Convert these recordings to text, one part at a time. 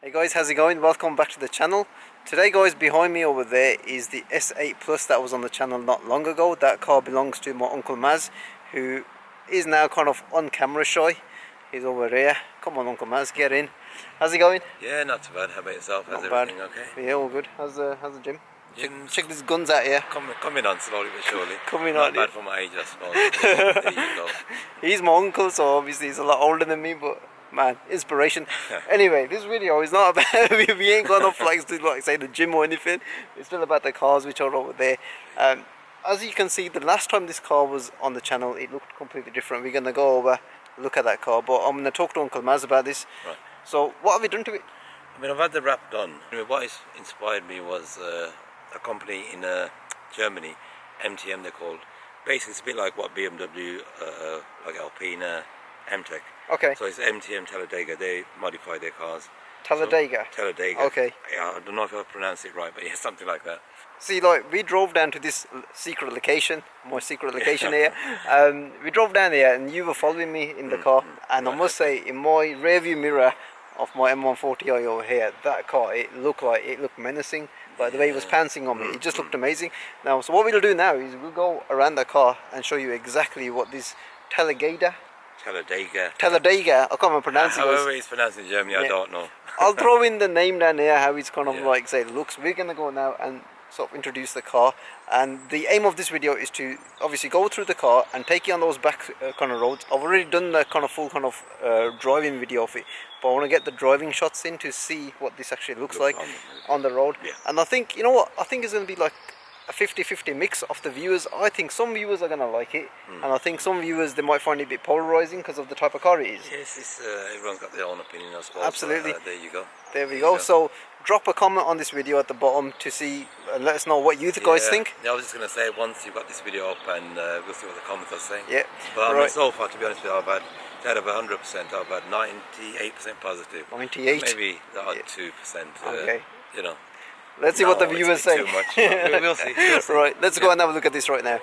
Hey guys, how's it going? Welcome back to the channel. Today guys, behind me over there is the S8 Plus that was on the channel not long ago. That car belongs to my Uncle Maz, who is now kind of on camera shy. He's over here. Come on Uncle Maz, get in. How's it going? Yeah, not too bad. How about yourself? How's not everything bad. okay? Yeah, all good. How's the gym? Gym's Check these guns out here. coming on slowly but surely. Coming not on. bad for my age, I suppose. There you go. He's my uncle, so obviously he's a lot older than me, but man, inspiration. Anyway, this video is not about we ain't got no flags to like say the gym or anything. It's still about the cars which are over there. As you can see, the last time this car was on the channel, it looked completely different. We're gonna go over, look at that car, but I'm gonna talk to Uncle Maz about this. Right. So, what have we done to it? I mean, I've had the wrap done. What inspired me was a company in Germany, MTM they're called. Basically, it's a bit like what BMW, like Alpina, M-Tech. Okay. So it's MTM Talladega. They modify their cars. Talladega. So, Talladega. Okay. Yeah, I don't know if I pronounced it right, but yeah, something like that. See, like we drove down to this secret location, my secret location here. We drove down there, and you were following me in the car. And I must say, in my rearview mirror of my M140i over here, that car, it looked menacing. Like the way it was pouncing on me, it just looked amazing. Now, so what we'll do now is we'll go around the car and show you exactly what this Talladega, I can't even pronounce it. However it's pronounced in Germany, I don't know. I'll throw in the name down here, how it's kind of like say looks. We're gonna go now and sort of introduce the car, and the aim of this video is to obviously go through the car and take you on those back kind of roads. I've already done the kind of full kind of driving video of it, but I want to get the driving shots in to see what this actually looks like on the road. And I think, you know what, I think it's going to be like a 50-50 mix of the viewers. I think some viewers are going to like it, and I think some viewers, they might find it a bit polarizing because of the type of car it is. Yes, everyone's got their own opinion, I suppose. Absolutely. There you go. There we go. So drop a comment on this video at the bottom to see, let us know what you guys think. Yeah, I was just going to say, once you've got this video up, and we'll see what the comments are saying. Yeah. But I mean, so far, to be honest with you, I've had, out of 100%, I've had 98% positive. 98? Maybe the odd 2%, okay. You know. Let's see what the viewers say. Too much. We'll see. Right, let's go and have a look at this right now.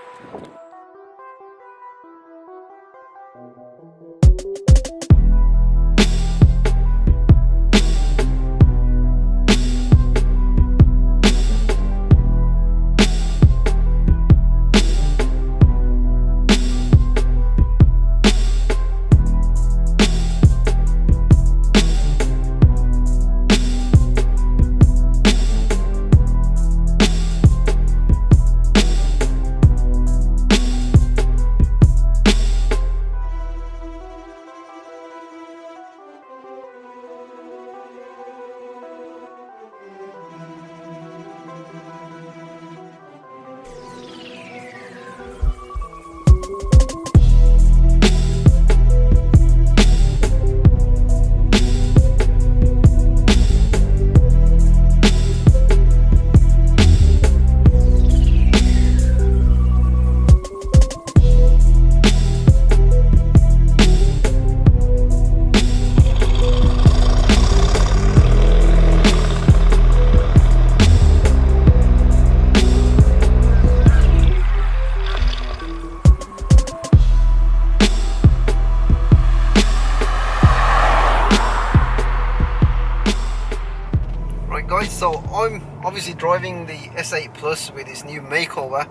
So I'm obviously driving the S8 Plus with this new makeover.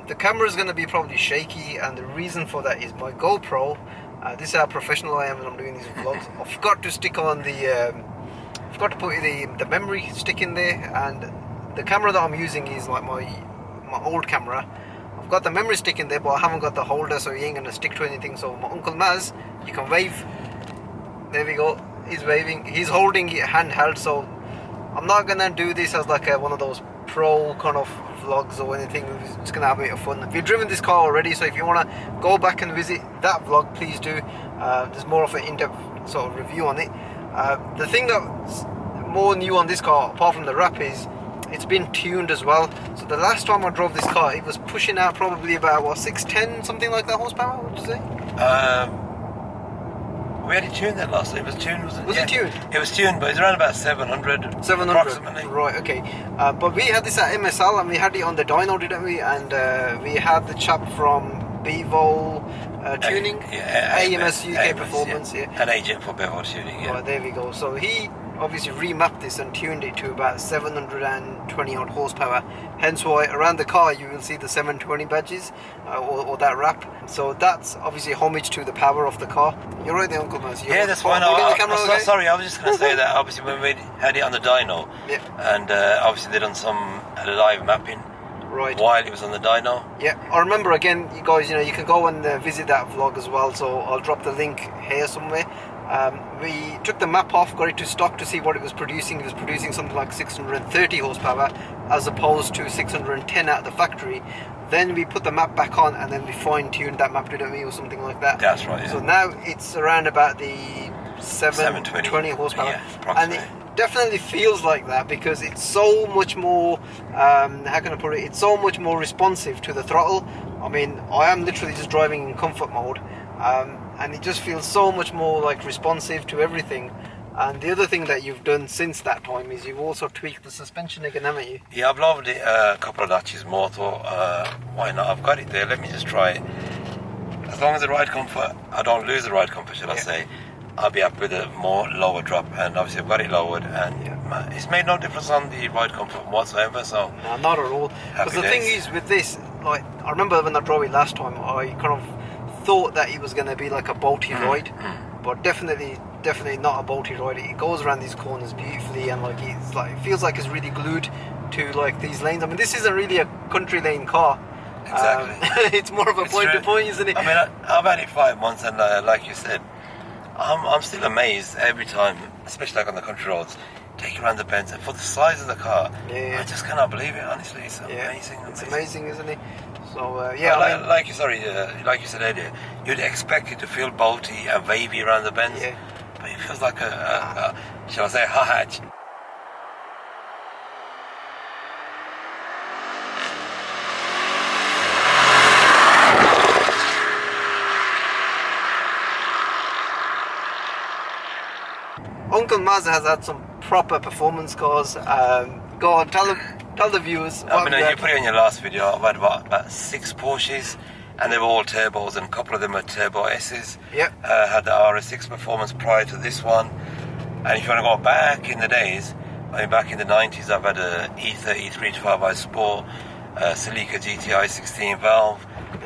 The camera is going to be probably shaky, and the reason for that is my GoPro. This is how professional I am when I'm doing these vlogs. I forgot to stick on the, forgot to put the memory stick in there, and the camera that I'm using is like my old camera. I've got the memory stick in there, but I haven't got the holder, so he ain't going to stick to anything. So my Uncle Maz, you can wave. There we go. He's waving. He's holding it handheld, so I'm not gonna do this as like one of those pro kind of vlogs or anything. We're just gonna have a bit of fun. We've driven this car already, so if you wanna go back and visit that vlog, please do. There's more of an in-depth sort of review on it. The thing that's more new on this car, apart from the wrap, is it's been tuned as well. So the last time I drove this car, it was pushing out probably about what, 610, something like that horsepower. What would you say? We had it tuned that last time. It was tuned, wasn't it? Was it tuned? It was tuned, but it's around about 700 approximately. Right, okay. But we had this at MSL, and we had it on the dyno, didn't we? And we had the chap from Bevo Tuning, AMS UK Performance, An agent for Bevo Tuning, Right, there we go. So he obviously remapped this and tuned it to about 720 odd horsepower. Hence why around the car you will see the 720 badges or that wrap. So that's obviously homage to the power of the car. You're right there, Uncle Maz. Yeah, that's fine. Sorry, I was just going to say that obviously when we had it on the dyno, and obviously they done some live mapping. Right. While it was on the dyno. Yeah, I remember again, you guys, you can go and visit that vlog as well, so I'll drop the link here somewhere. We took the map off, got it to stock to see what it was producing. It was producing something like 630 horsepower as opposed to 610 out of the factory. Then we put the map back on and then we fine-tuned that map, didn't we, or something like that. That's right, yeah. So now it's around about the 720 horsepower. Yeah, and it definitely feels like that because it's so much more, how can I put it, it's so much more responsive to the throttle. I mean, I am literally just driving in comfort mode, and it just feels so much more like responsive to everything. And the other thing that you've done since that time is you've also tweaked the suspension again, haven't you? Yeah, I've lowered it a couple of notches more. Thought, why not? I've got it there. Let me just try it. As long as the ride comfort, I don't lose the ride comfort, should I say? I'll be up with a more lower drop, and obviously I've got it lowered, and it's made no difference on the ride comfort whatsoever. So no, not at all. Because the thing is with this, like I remember when I drove it last time, I kind of thought that it was going to be like a bolty ride, but definitely not a bolty ride. It goes around these corners beautifully, and like it feels like it's really glued to like these lanes. I mean, this isn't really a country lane car. Exactly. It's more of a point to point, isn't it? I mean, I've had it 5 months, and like you said, I'm still amazed every time, especially like on the country roads, take you around the bends, and for the size of the car, I just cannot believe it, honestly. It's amazing. It's amazing, isn't it? So, like you said earlier, you'd expect it to feel bolty and wavy around the bends, but it feels like shall I say, a hatch. Uncle Mazda has had some proper performance cars. Go on, tell the viewers. I mean, you put it in your last video. I've had about 6 Porsches, and they were all turbos, and a couple of them are turbo S's. Had the RS6 Performance prior to this one. And if you want to go back in the days, I mean, back in the 90s, I've had a E30 325i Sport, Celica GTI 16 valve,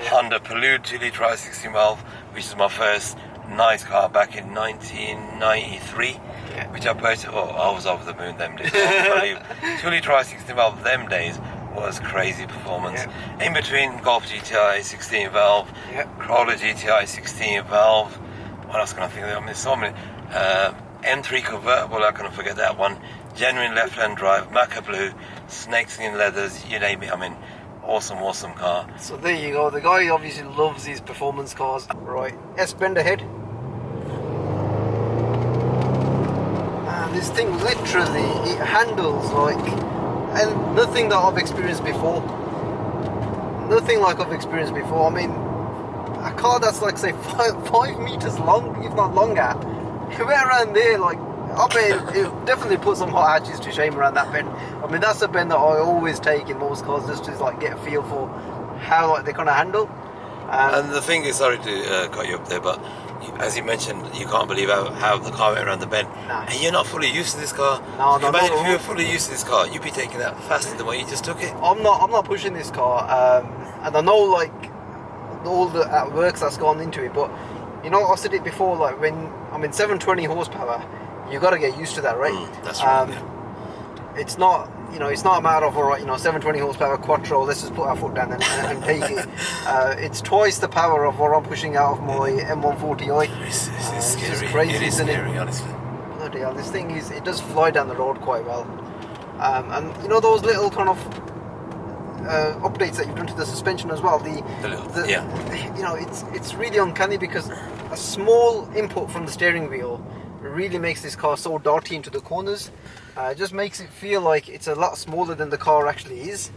Honda Prelude 2-litre i16 valve, which is my first nice car back in 1993, which I purchased. I was over the moon them days. 2-litre i16 valve them days was crazy performance. In between, Golf GTI 16 valve, Corolla GTI 16 valve. What else can I think of? I mean, there's so many. M3 convertible, I can't forget that one. Genuine left-hand drive, Maca Blue, snakeskin leathers, you name it. I mean, awesome car. So there you go. The guy obviously loves his performance cars. Right, S-bend ahead. And this thing literally, it handles like, and nothing that I've experienced before. Nothing like I've experienced before. I mean, a car that's like say 5 meters long, if not longer. We're around there, like, I bet it definitely put some hot hatches to shame around that bend. I mean, that's a bend that I always take in most cars, just to like get a feel for how like they kind of handle. And the thing is, sorry to cut you up there, but as you mentioned, you can't believe how the car went around the bend. And you're not fully used to this car. No, imagine if you were fully used to this car, you'd be taking that faster than what you just took it. I'm not pushing this car, and I know like all the works that's gone into it, but you know, I said it before, like when I'm in 720 horsepower, you got to get used to that, right? That's right. It's not, it's not a matter of, all right, 720 horsepower quattro, let's just put our foot down and take it. It's twice the power of what I'm pushing out of my M140i. It's scary. It's crazy, it is isn't scary, it? honestly. Bloody hell, this thing it does fly down the road quite well. And those little kind of updates that you've done to the suspension as well. It's really uncanny because a small input from the steering wheel really makes this car so darty into the corners. It just makes it feel like it's a lot smaller than the car actually is.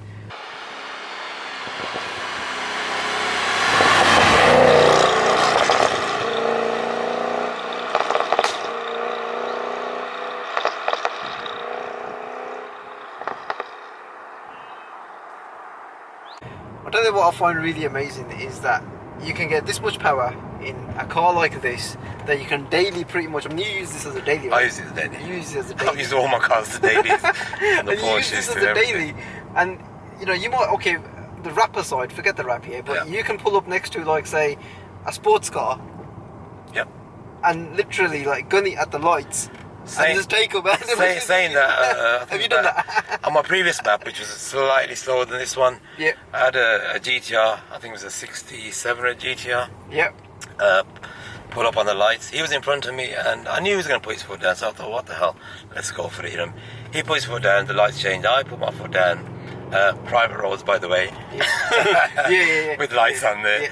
I'll tell you what I find really amazing is that you can get this much power in a car like this that you can daily pretty much. I mean, you use this as a daily. Right? I use it as a daily. You use it as a daily. I've used all my cars as dailies. And you use this as a daily, and you know, you might, okay, the rapper side, forget the rap here, but you can pull up next to, like, say, a sports car. Yep. And literally, like, gun it at the lights. And just take them. Saying that, have you done that? On my previous map, which was slightly slower than this one, I had a GTR, I think it was a 67 GTR. Yep. Pull up on the lights. He was in front of me, and I knew he was going to put his foot down, so I thought, what the hell, let's go for it. You know? He put his foot down, the lights changed, I put my foot down. Private roads, by the way. Yeah. With lights on there.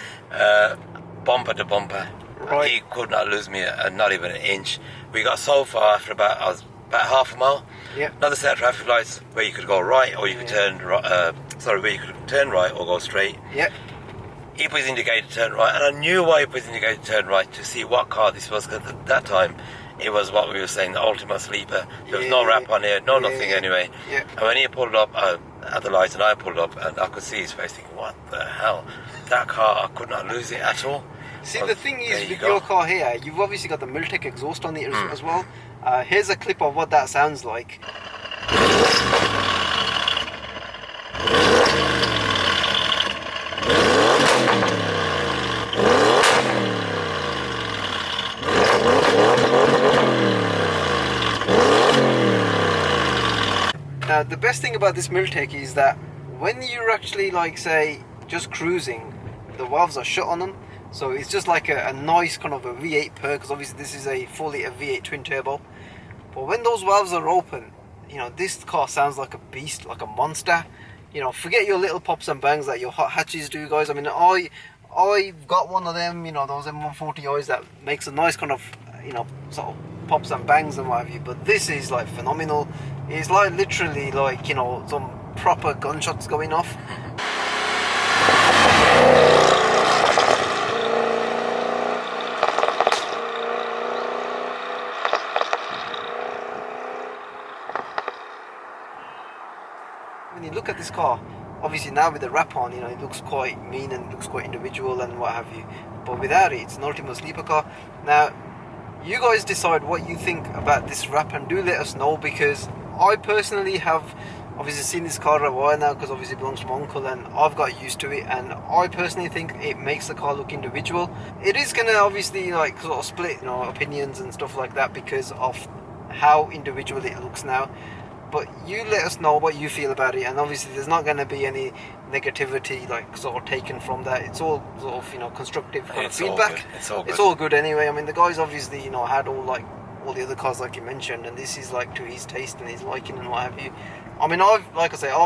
Bumper to bumper. Right. He could not lose me, not even an inch. We got so far after about half a mile. Another set of traffic lights where you could go right, or you could turn right. Where you could turn right or go straight. He put his indicator to turn right, and I knew why he put his indicator to turn right, to see what car this was, because at that time it was what we were saying, the ultimate sleeper. There was no wrap on here, nothing anyway. And when he pulled up at the lights and I pulled up, and I could see his face thinking, what the hell? That car, I could not lose it at all. See, the thing is, with your car here, you've obviously got the Miltech exhaust on it as well. Here's a clip of what that sounds like. Now, the best thing about this Miltech is that when you're actually, like, say, just cruising, the valves are shut on them. So it's just like a nice kind of a V8 purr, because obviously this is a 4-litre V8 twin turbo. But when those valves are open, you know, this car sounds like a beast, like a monster. You know, forget your little pops and bangs that your hot hatches do, guys. I mean, I've got one of them, you know, those M140Is that makes a nice kind of, you know, sort of pops and bangs and what have you. But this is like phenomenal. It's like literally like, you know, some proper gunshots going off. When you look at this car, obviously now with the wrap on, you know, it looks quite mean and looks quite individual and what have you. But without it, it's an ultimate sleeper car. Now, you guys decide what you think about this wrap and do let us know, because I personally have obviously seen this car a while now, because obviously it belongs to my uncle and I've got used to it, and I personally think it makes the car look individual. It is going to obviously like sort of split, you know, opinions and stuff like that because of how individual it looks now. But you let us know what you feel about it, and obviously there's not going to be any negativity like sort of taken from that. It's all sort of, you know, constructive kind of feedback. It's all good anyway. I mean, the guy's obviously, you know, had all the other cars like you mentioned, and this is like to his taste and his liking and what have you. I mean, I've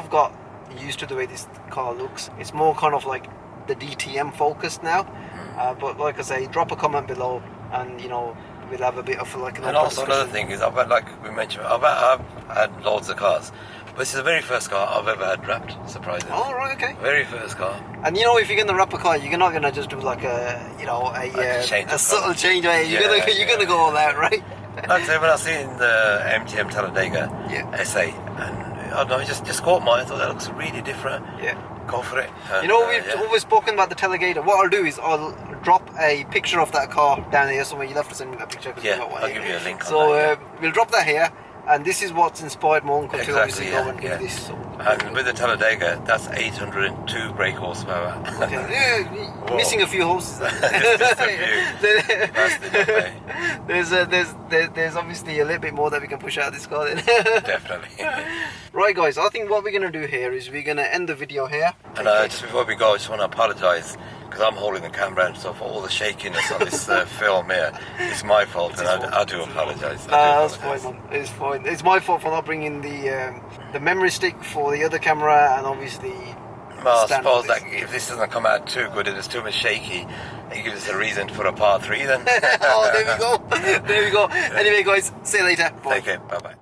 got used to the way this car looks. It's more kind of like the DTM focused now. But like I say, drop a comment below, and you know, we'll have a bit of like an. And also another thing is, I've had, like we mentioned, I've had loads of cars, but this is the very first car I've ever had wrapped. Surprisingly. Oh right, okay. Very first car. And you know, if you're gonna wrap a car, you're not gonna just do like a, you know, a subtle change. You're gonna go all out, right? Like I say, when I seen the MTM Talladega S8, and I don't know, it just caught my eye. I thought that looks really different. Go for it. And, you know, we've always spoken about the Talladega. What I'll do is I'll drop a picture of that car down here somewhere. You'll have to send me that picture. I'll give you a link on so, that. We'll drop that here, and this is what's inspired my uncle to obviously go and do this. So. And with the Talladega, that's 802 brake horsepower. Okay. Missing a few horses. Just a few. There's obviously a little bit more that we can push out of this car then. Definitely. Right guys, I think what we're going to do here is we're going to end the video here. And just before we go, I just want to apologise, because I'm holding the camera, and so for all the shakiness on this film here, it's my fault, and I do apologise. That's fine, man. It's fine. It's my fault for not bringing the memory stick for the other camera, and obviously. Well, I suppose that if this doesn't come out too good and it's too much shaky, it gives us a reason for a part 3 then. Oh, there we go. There we go. Anyway, guys, see you later. Bye. Take care. Bye bye.